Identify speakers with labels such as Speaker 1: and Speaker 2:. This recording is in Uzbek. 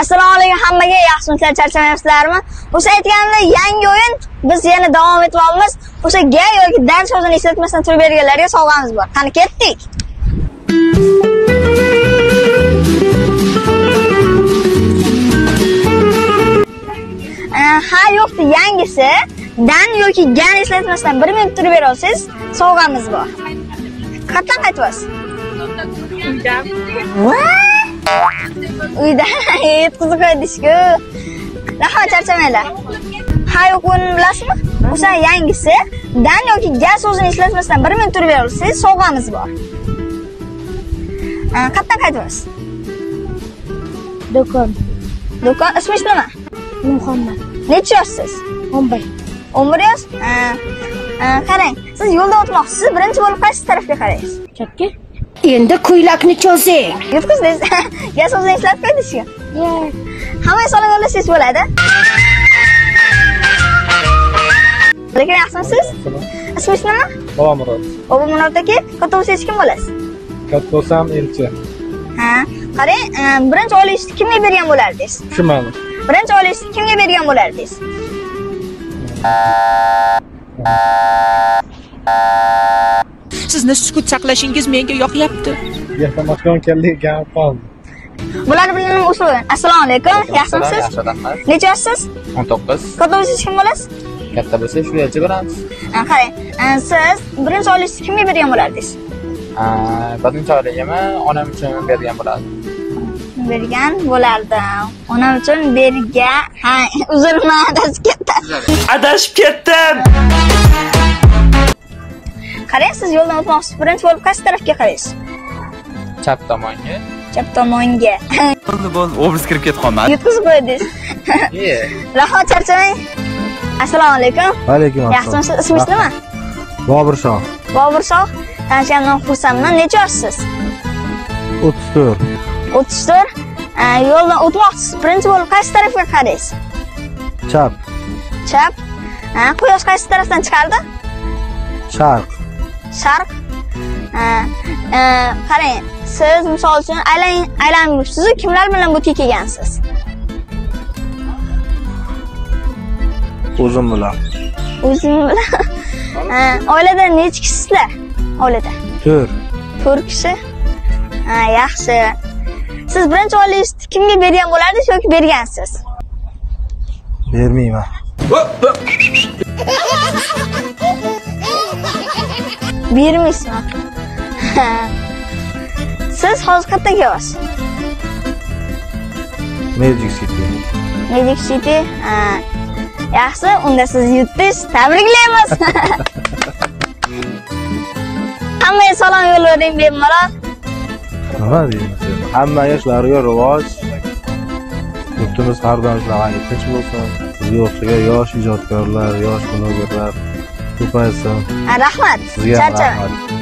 Speaker 1: Assalomu alaykum hammaga, yaxshimisizlar, charchamayapsizlarmi? O'sha aytganimdek yangi o'yin biz yana davom etamiz. O'sha ga yoki dan so'zini ishlatmasdan turib berganlarga sovg'amiz bor. Qani ketdik. Ha yo'qdi, yangisi dan yoki gan ishlatmasdan 1 minut turib bera olsangiz sovg'amiz bor. Qayerdan qaytyapsiz? Uyda yetkazib qo'ydishku. Rahmat, charchamanglar. Ha yo'q, uni bilasizmi? O'sha yangisi dan yoki ga so'zini ishlatmasdan 1 minut turib bera olsangiz sovg'amiz bor. Qayerdan qaytyapsiz?
Speaker 2: Do'kon.
Speaker 1: Do'kon, ismingiz nima?
Speaker 2: Muhammad.
Speaker 1: Necha yoshsiz?
Speaker 2: 11.
Speaker 1: 11 yosh? Qarang, siz yo'lda o'tmoqchisiz. Birinchi bo'lib qaysi tarafga qaraysiz?
Speaker 2: Chapga. Endi ko'ylakni cho'zing.
Speaker 1: Yutqizdingiz. Ga so'zini ishlatib qo'ydingizku. Hamma solib yo'llasangiz bo'ladi. Lekin yaxshimisiz? Ismingiz nima?
Speaker 3: Bobomurod.
Speaker 1: Bobomurod aka, katta bo'lsangiz kim bo'lasiz?
Speaker 3: Katta bo'lsam elchi.
Speaker 1: Qarang, birinchi olishingizni kimga bergan bo'lardingiz?
Speaker 3: Tushunmadim.
Speaker 1: Birinchi olishingizni kimga bergan bo'lardingiz?
Speaker 4: Sizni sukut saqlashingiz menga yoqyapti.
Speaker 3: Yahtamakon keldik, gap qoldi.
Speaker 1: Bular bilan usul. Assalomu alaykum. Yaxshimisiz? Necha yoshsiz?
Speaker 5: 19.
Speaker 1: Katta bo'lsangiz kim bo'lasiz?
Speaker 5: Katta bo'lsa shu elchi bo'lamiz.
Speaker 1: Qarang, siz birinchi olishingizni kimga bergan bo'lardingiz?
Speaker 5: Birinchi oiligami onam uchun bergan bo'ladi.
Speaker 1: Bergan bo'lardim. Onam uchun bergan. Ha, uzrman, adashib ketdim.
Speaker 4: Adashib ketdim.
Speaker 1: Qarang, siz yo'ldan o'tmoqchisiz. Birinchi bo'lib qaysi tarafga qaraysiz?
Speaker 5: Chap tomonga.
Speaker 1: Chap tomonga.
Speaker 5: Bo'ldi, obraz kirib ketganman.
Speaker 1: Yutqizib qo'ydingiz. Rahmat, charchamang. Assalomu alaykum.
Speaker 3: Va alaykum assalom.
Speaker 1: Yaxshimisiz? Ismingiz nima?
Speaker 3: Bobur Shoh.
Speaker 1: Bobur Shoh. Tanishganimdan xursandman. Necha yoshsiz?
Speaker 3: 34.
Speaker 1: 34. Yo'ldan o'tmoqchisiz. Birinchi bo'lib qaysi tarafga qaraysiz?
Speaker 3: Chap.
Speaker 1: Chap. Quyosh qaysi tarafdan chiqardi?
Speaker 3: Sharq.
Speaker 1: Sharq. Qarang, siz misol uchun aylanib yuribsiz, kimlar bilan butika kelgansiz?
Speaker 3: O'zim bilan.
Speaker 1: O'zim bilan. Oilada necha kishisizlar? Oilada
Speaker 3: 4.
Speaker 1: 4 kishi. Yaxshi. Siz birinchi oilangizni kimga bergan bo'lardingiz yoki bergansiz?
Speaker 3: Bermayman.
Speaker 1: Bermaysizmi? Siz hozir qayerda kelyapsiz?
Speaker 3: Magic City.
Speaker 1: Magic City. Yaxshi, unda siz yutdingiz. Tabriklaymiz. Hammaga salom yo'llayman bemalol.
Speaker 3: Nima deymiz? Hamma yoshlarga rivoj. Yurtimiz har doim shunaqa tinch bo'lsin. Sizga o'xshagan yosh ijodkorlar, yosh blogerlar ko'paysin.
Speaker 1: Rahmat.
Speaker 3: Sizga
Speaker 1: Charchamang.
Speaker 3: rahmat.